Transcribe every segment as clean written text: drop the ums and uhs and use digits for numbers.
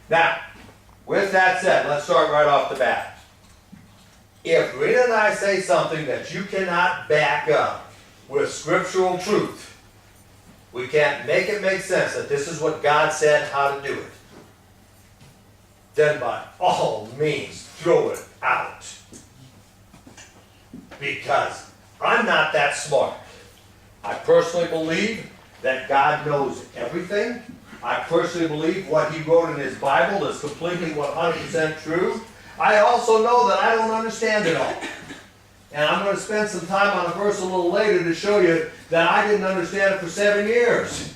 Now, with that said, let's start right off the bat. If Rena and I say something that you cannot back up with scriptural truth, we can't make it make sense that this is what God said how to do it, then by all means throw it out. Because I'm not that smart. I personally believe that God knows everything. I personally believe what He wrote in His Bible is completely 100% true. I also know that I don't understand it all. And I'm going to spend some time on a verse a little later to show you that I didn't understand it for 7 years.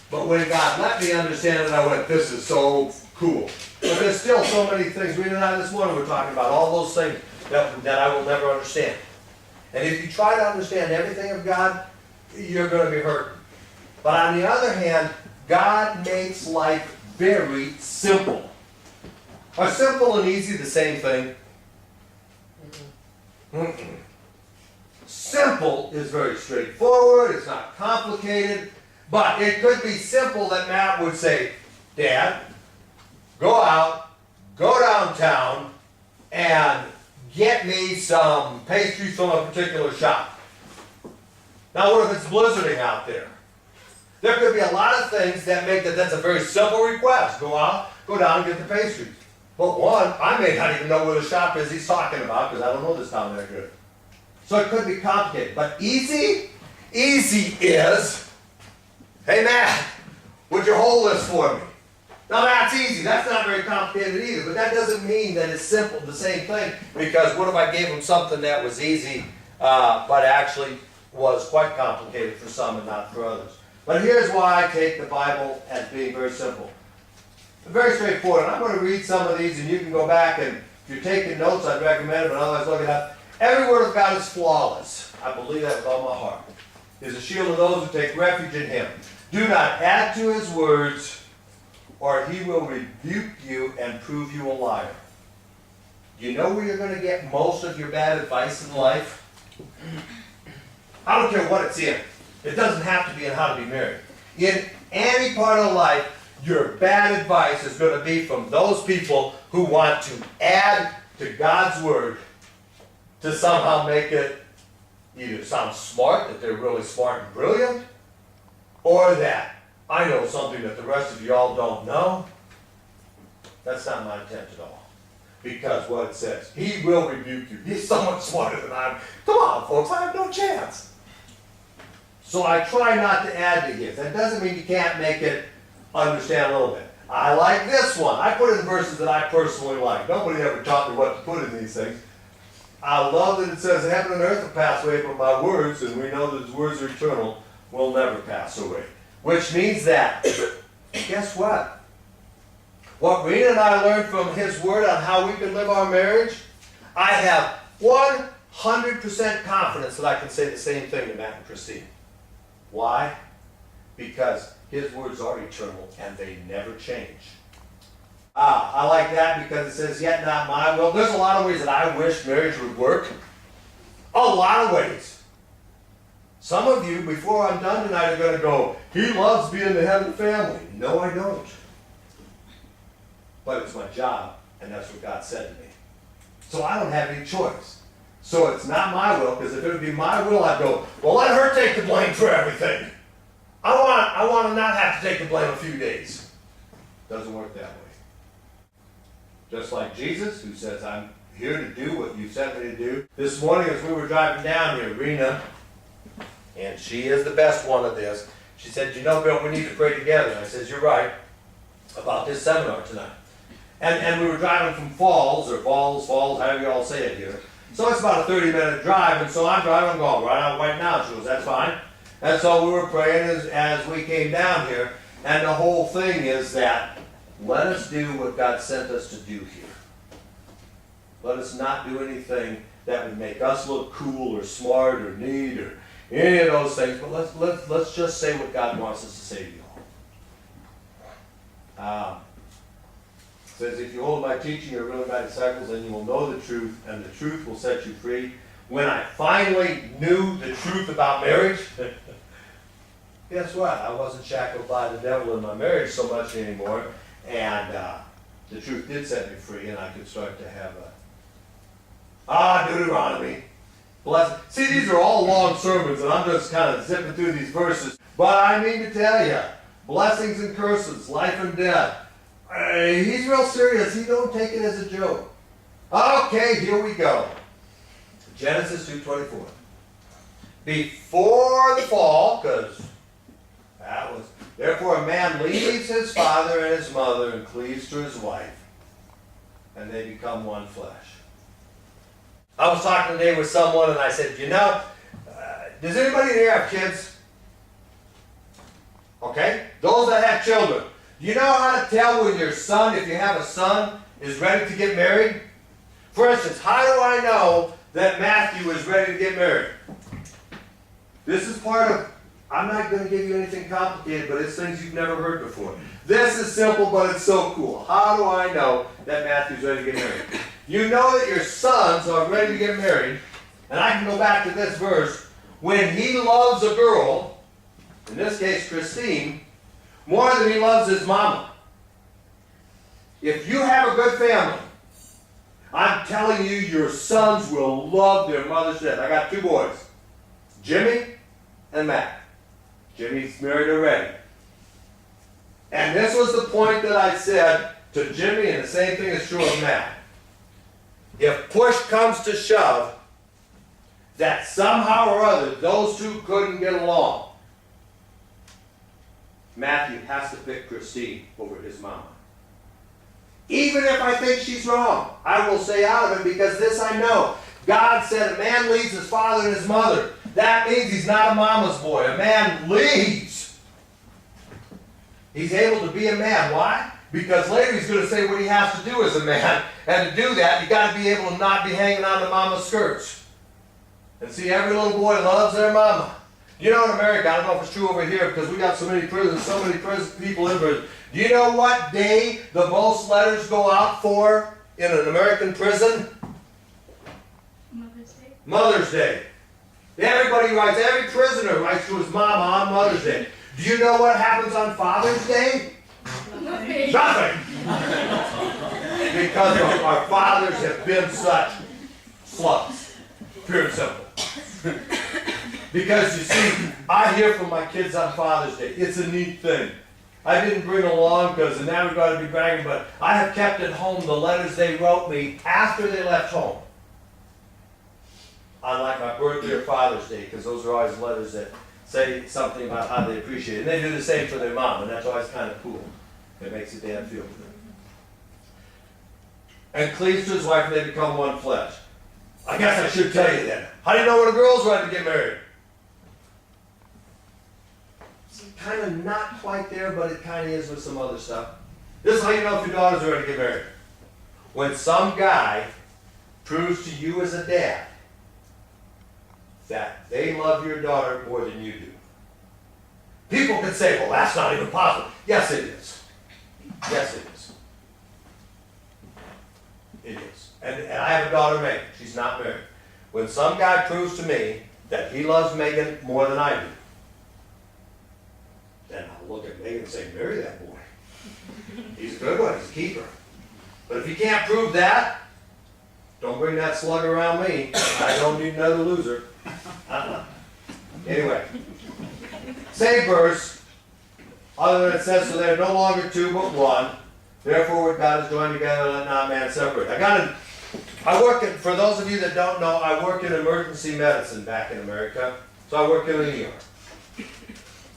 But when God let me understand it, I went, this is so cool. But there's still so many things. Rena and I this morning were talking about all those things that I will never understand. And if you try to understand everything of God, you're going to be hurt. But on the other hand, God makes life very simple. Are simple and easy the same thing? Mm-mm. Simple is very straightforward. It's not complicated. But it could be simple that Matt would say, Dad, go out, go downtown, and get me some pastries from a particular shop. Now what if it's blizzarding out there? There could be a lot of things that make that's a very simple request. Go out, go down and get the pastries. But one, I may not even know where the shop is he's talking about because I don't know this town that good. So it could be complicated. But easy? Easy is, hey Matt, would you hold this for me? Now that's easy. That's not very complicated either. But that doesn't mean that it's simple, the same thing. Because what if I gave him something that was easy, but actually was quite complicated for some and not for others? But here's why I take the Bible as being very simple. Very straightforward. And I'm going to read some of these and you can go back and if you're taking notes, I'd recommend it, but otherwise look it up. Every word of God is flawless. I believe that with all my heart. He is a shield of those who take refuge in Him. Do not add to His words, or He will rebuke you and prove you a liar. Do you know where you're going to get most of your bad advice in life? I don't care what it's in. It doesn't have to be in how to be married. In any part of life, your bad advice is going to be from those people who want to add to God's Word to somehow make it either sound smart, that they're really smart and brilliant, or that I know something that the rest of you all don't know. That's not my intent at all. Because what it says, He will rebuke you. He's so much smarter than I am. Come on, folks, I have no chance. So I try not to add to His. That doesn't mean you can't make it understand a little bit. I like this one. I put in verses that I personally like. Nobody ever taught me what to put in these things. I love that it says, heaven and earth will pass away, but my words, and we know that His words are eternal, will never pass away. Which means that, guess what? What Rena and I learned from His Word on how we can live our marriage, I have 100% confidence that I can say the same thing to Matt and Christine. Why? Because His words are eternal and they never change. I like that because it says, yet not my will. There's a lot of ways that I wish marriage would work. A lot of ways. Some of you, before I'm done tonight, are going to go, he loves being the head of the family. No, I don't. But it's my job, and that's what God said to me. So I don't have any choice. So it's not my will, because if it would be my will, I'd go, well, let her take the blame for everything. I want to not have to take the blame a few days. Doesn't work that way. Just like Jesus, who says, I'm here to do what you sent me to do. This morning as we were driving down here, Rena, and she is the best one of this, she said, you know, Bill, we need to pray together. And I said, you're right, about this seminar tonight. And we were driving from Falls, however you all say it here. So it's about a 30-minute drive, and so I'm driving, I'm going, right now. She goes, that's fine. And so we were praying as we came down here, and the whole thing is that let us do what God sent us to do here. Let us not do anything that would make us look cool or smart or neat or any of those things, but let's just say what God wants us to say to you all. It says, if you hold my teaching, you're really my disciples, and you will know the truth, and the truth will set you free. When I finally knew the truth about marriage, guess what? I wasn't shackled by the devil in my marriage so much anymore. And the truth did set me free, and I could start to have Deuteronomy. Bless. See, these are all long sermons, and I'm just kind of zipping through these verses. But I mean to tell you, blessings and curses, life and death. He's real serious. He don't take it as a joke. Okay, here we go. Genesis 2:24. Before the fall, because that was, therefore a man leaves his father and his mother and cleaves to his wife, and they become one flesh. I was talking today with someone, and I said, does anybody here have kids? Okay? Those that have children. Do you know how to tell when your son, if you have a son, is ready to get married? For instance, how do I know that Matthew is ready to get married? This is part of, I'm not going to give you anything complicated, but it's things you've never heard before. This is simple, but it's so cool. How do I know that Matthew's ready to get married? You know that your sons are ready to get married, and I can go back to this verse, when he loves a girl, in this case Christine, more than he loves his mama. If you have a good family, I'm telling you, your sons will love their mother's death. I got two boys, Jimmy and Matt. Jimmy's married already. And this was the point that I said to Jimmy, and the same thing is true of Matt. If push comes to shove, that somehow or other those two couldn't get along, Matthew has to pick Christine over his mama. Even if I think she's wrong, I will say out of it, because this I know. God said a man leaves his father and his mother. That means he's not a mama's boy. A man leaves. He's able to be a man. Why? Because later he's going to say what he has to do as a man. And to do that, you've got to be able to not be hanging on to mama's skirts. And see, every little boy loves their mama. You know, in America, I don't know if it's true over here, because we got so many prisons, so many people in prison. Do you know what day the most letters go out for in an American prison? Mother's Day. Mother's Day. Everybody writes, every prisoner writes to his mama on Mother's Day. Do you know what happens on Father's Day? Nothing. Nothing! Because our fathers have been such slugs. Pure and simple. Because you see, I hear from my kids on Father's Day. It's a neat thing. I didn't bring along because in that regard I'd be bragging, but I have kept at home the letters they wrote me after they left home. On like my birthday or Father's Day, because those are always letters that say something about how they appreciate it. And they do the same for their mom, and that's always kind of cool. It makes a dad feel good. And cleaves to his wife, and they become one flesh. I guess I should tell you that. How do you know when a girl's ready to get married? It's kind of not quite there, but it kind of is with some other stuff. This is how you know if your daughter's ready to get married. When some guy proves to you as a dad that they love your daughter more than you do. People can say, well, that's not even possible. Yes, it is. Yes, it is. It is. And I have a daughter, Megan. She's not married. When some guy proves to me that he loves Megan more than I do, then I'll look at Megan and say, marry that boy. He's a good one. He's a keeper. But if you can't prove that, don't bring that slug around me. I don't need another loser. Anyway, same verse, other than it says, so they're no longer two but one. Therefore, what God has joined together, let not man separate. I work in, for those of you that don't know, I work in emergency medicine back in America. So I work in an ER.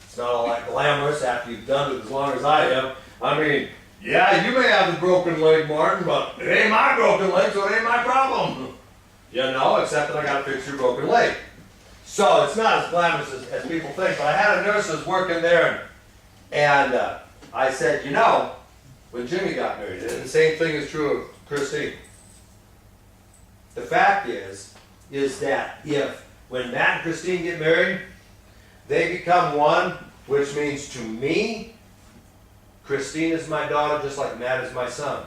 It's not all that glamorous after you've done it as long as I have. I mean, yeah, you may have the broken leg, Martin, but it ain't my broken leg, so it ain't my problem. You know, except that I got to fix your broken leg. So it's not as glamorous as people think. But I had a nurse that was working there, and I said, you know, when Jimmy got married, and the same thing is true of Christine. The fact is that if, when Matt and Christine get married, they become one, which means to me, Christine is my daughter just like Matt is my son.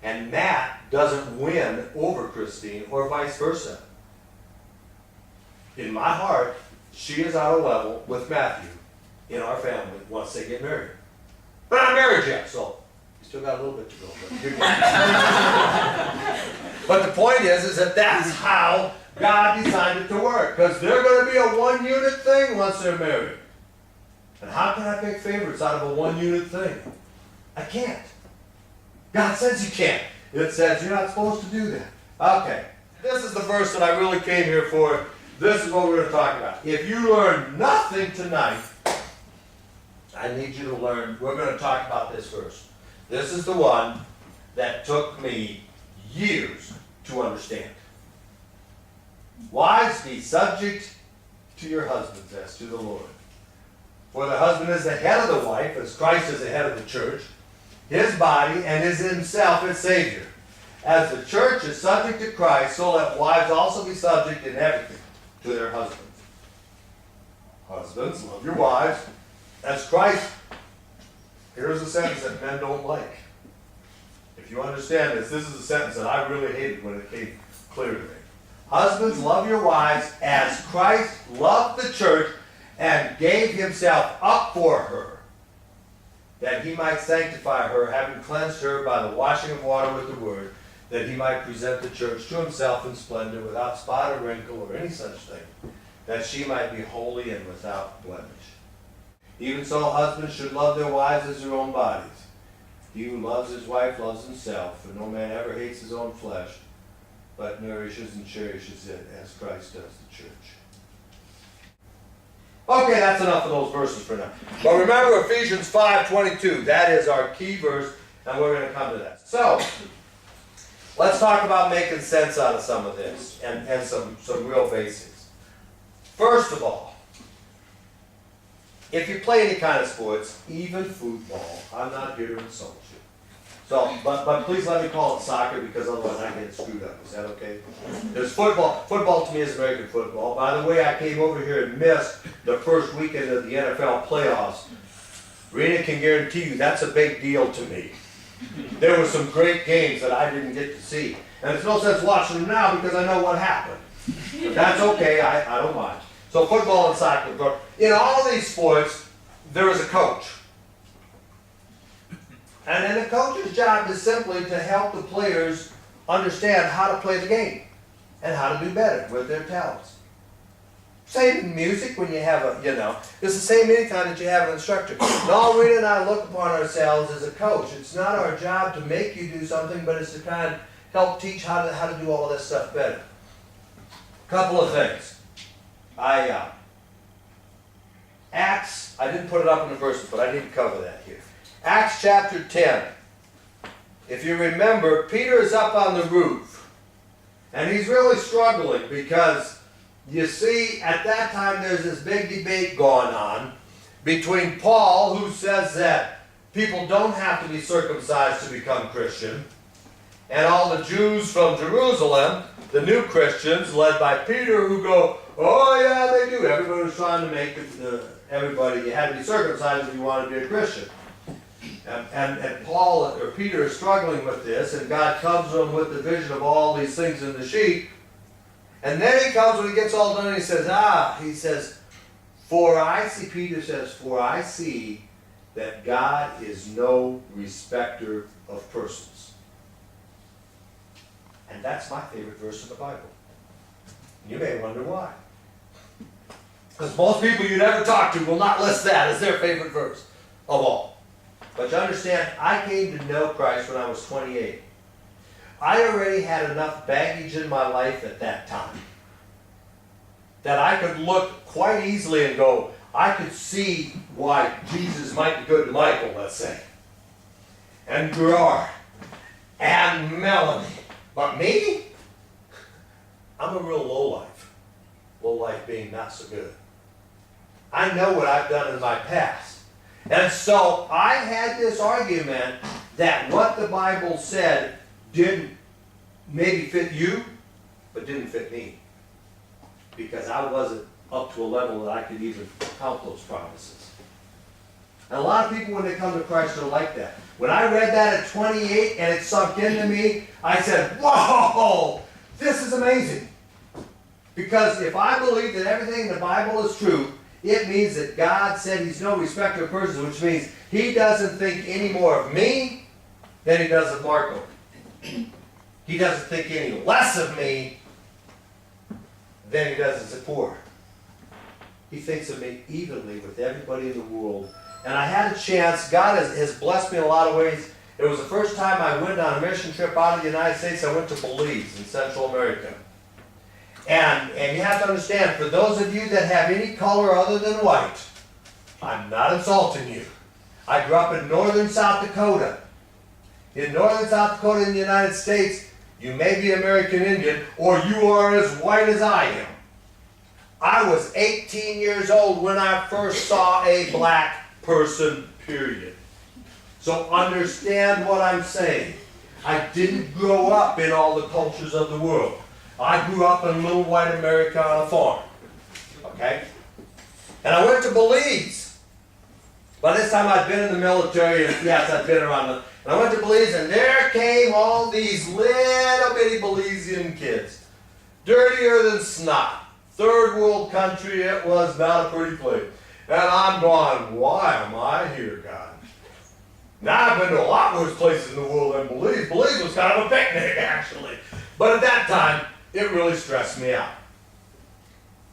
And Matt doesn't win over Christine or vice versa. In my heart, she is out of level with Matthew in our family once they get married. But I'm married yet, so Still got a little bit to go, but you're But the point is that that's how God designed it to work. Because they're going to be a one-unit thing once they're married. And how can I pick favorites out of a one-unit thing? I can't. God says you can't. It says you're not supposed to do that. Okay. This is the verse that I really came here for. This is what we're going to talk about. If you learn nothing tonight, I need you to learn. We're going to talk about this verse. This is the one that took me years to understand. Wives, be subject to your husbands as to the Lord. For the husband is the head of the wife, as Christ is the head of the church, his body, and is himself its Savior. As the church is subject to Christ, so let wives also be subject in everything to their husbands. Husbands, love your wives, as Christ. Here's a sentence that men don't like. If you understand this, this is a sentence that I really hated when it came clear to me. Husbands, love your wives as Christ loved the church and gave himself up for her, that he might sanctify her, having cleansed her by the washing of water with the word, that he might present the church to himself in splendor, without spot or wrinkle or any such thing, that she might be holy and without blemish. Even so, husbands should love their wives as their own bodies. He who loves his wife loves himself, for no man ever hates his own flesh, but nourishes and cherishes it as Christ does the church. Okay, that's enough of those verses for now. But remember Ephesians 5:22. That is our key verse, and we're going to come to that. So, let's talk about making sense out of some of this, and some real basics. First of all, if you play any kind of sports, even football, I'm not here to insult you. So, but please let me call it soccer, because otherwise I get screwed up. Is that okay? There's football. Football to me is American football. By the way, I came over here and missed the first weekend of the NFL playoffs. Rena can guarantee you that's a big deal to me. There were some great games that I didn't get to see. And it's no sense watching them now because I know what happened. But that's okay, I don't mind. So football and soccer. In all of these sports, there is a coach. And then the coach's job is simply to help the players understand how to play the game and how to do better with their talents. Same in music when you have it's the same anytime that you have an instructor. Now, Rena and I look upon ourselves as a coach. It's not our job to make you do something, but it's to kind of help teach how to do all this stuff better. Couple of things. Acts, I didn't put it up in the verses, but I need to cover that here. Acts chapter 10. If you remember, Peter is up on the roof, and he's really struggling because, you see, at that time there's this big debate going on between Paul, who says that people don't have to be circumcised to become Christian, and all the Jews from Jerusalem, the new Christians, led by Peter, who go, oh yeah, they do. Everybody was trying to make everybody, you had to be circumcised if you wanted to be a Christian. And Paul, or Peter, is struggling with this, and God comes to him with the vision of all these things in the sheet. And then he comes, when he gets all done, he says, for I see, Peter says, for I see that God is no respecter of persons. And that's my favorite verse in the Bible. You may wonder why. Because most people you'd ever talk to will not list that as their favorite verse of all. But you understand, I came to know Christ when I was 28. I already had enough baggage in my life at that time that I could look quite easily and go, I could see why Jesus might be good to Michael, let's say, and Gerard, and Melanie. But me? I'm a real lowlife. Lowlife being not so good. I know what I've done in my past. And so I had this argument that what the Bible said didn't maybe fit you, but didn't fit me. Because I wasn't up to a level that I could even count those promises. And a lot of people, when they come to Christ, are like that. When I read that at 28 and it sunk into me, I said, whoa, this is amazing. Because if I believe that everything in the Bible is true, it means that God said he's no respecter of persons, which means he doesn't think any more of me than he does of Marco. He doesn't think any less of me than he does of Zippor. He thinks of me evenly with everybody in the world. And I had a chance, God has blessed me in a lot of ways. It was the first time I went on a mission trip out of the United States. I went to Belize in Central America. And you have to understand, for those of you that have any color other than white, I'm not insulting you. I grew up in northern South Dakota. In northern South Dakota in the United States, you may be American Indian, or you are as white as I am. I was 18 years old when I first saw a black person, period. So understand what I'm saying. I didn't grow up in all the cultures of the world. I grew up in little white America on a farm. Okay? And I went to Belize. By this time I'd been in the military, and yes, I'd been around the... And I went to Belize, and there came all these little bitty Belizean kids. Dirtier than snot. Third world country, it was not a pretty place. And I'm going, why am I here, God? Now I've been to a lot worse places in the world than Belize. Belize was kind of a picnic, actually. But at that time, it really stressed me out.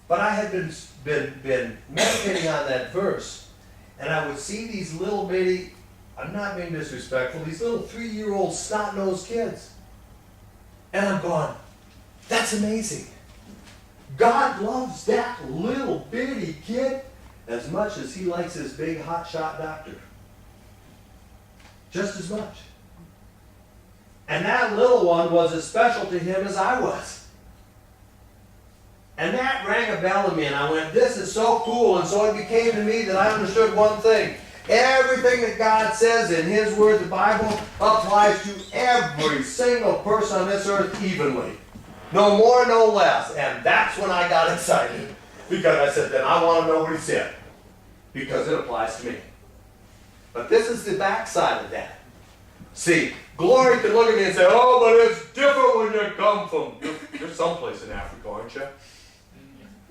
But I had been meditating on that verse, and I would see these little bitty, I'm not being disrespectful, these little 3-year-old snot-nosed kids. And I'm going, that's amazing. God loves that little bitty kid as much as he likes his big hotshot doctor. Just as much. And that little one was as special to him as I was. And that rang a bell in me, and I went, this is so cool. And so it became to me that I understood one thing. Everything that God says in his word, the Bible, applies to every single person on this earth evenly. No more, no less. And that's when I got excited. Because I said, then I want to know what he said. Because it applies to me. But this is the backside of that. See, Glory can look at me and say, oh, but it's different when you come from... You're someplace in Africa, aren't you?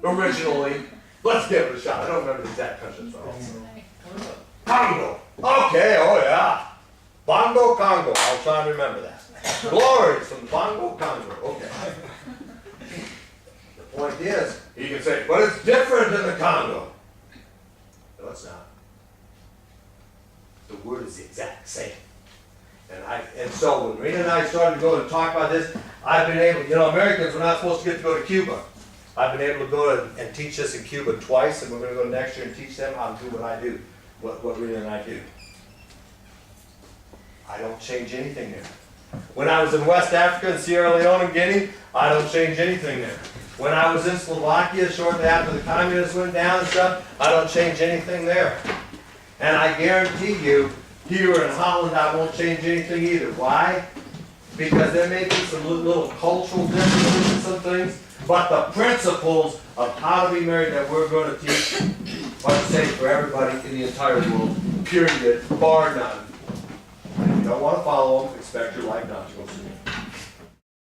Originally. Let's give it a shot. I don't remember the exact country. Congo. Okay, oh yeah. Bongo, Congo. I'll try and remember that. Glory from Bongo, Congo. Okay. The point is, you can say, but it's different in the Congo. No, it's not. The word is the exact same. And so when Rena and I started to go and talk about this, I've been able, Americans were not supposed to get to go to Cuba. I've been able to go and teach this in Cuba twice, and we're going to go next year and teach them how to do what I do, what Rena and I do. I don't change anything there. When I was in West Africa and Sierra Leone and Guinea, I don't change anything there. When I was in Slovakia shortly after the communists went down and stuff, I don't change anything there. And I guarantee you, here in Holland, I won't change anything either. Why? Because there may be some little cultural differences and some things, but the principles of how to be married that we're going to teach are the same for everybody in the entire world, period, bar none. And if you don't want to follow them, expect your life not to go through.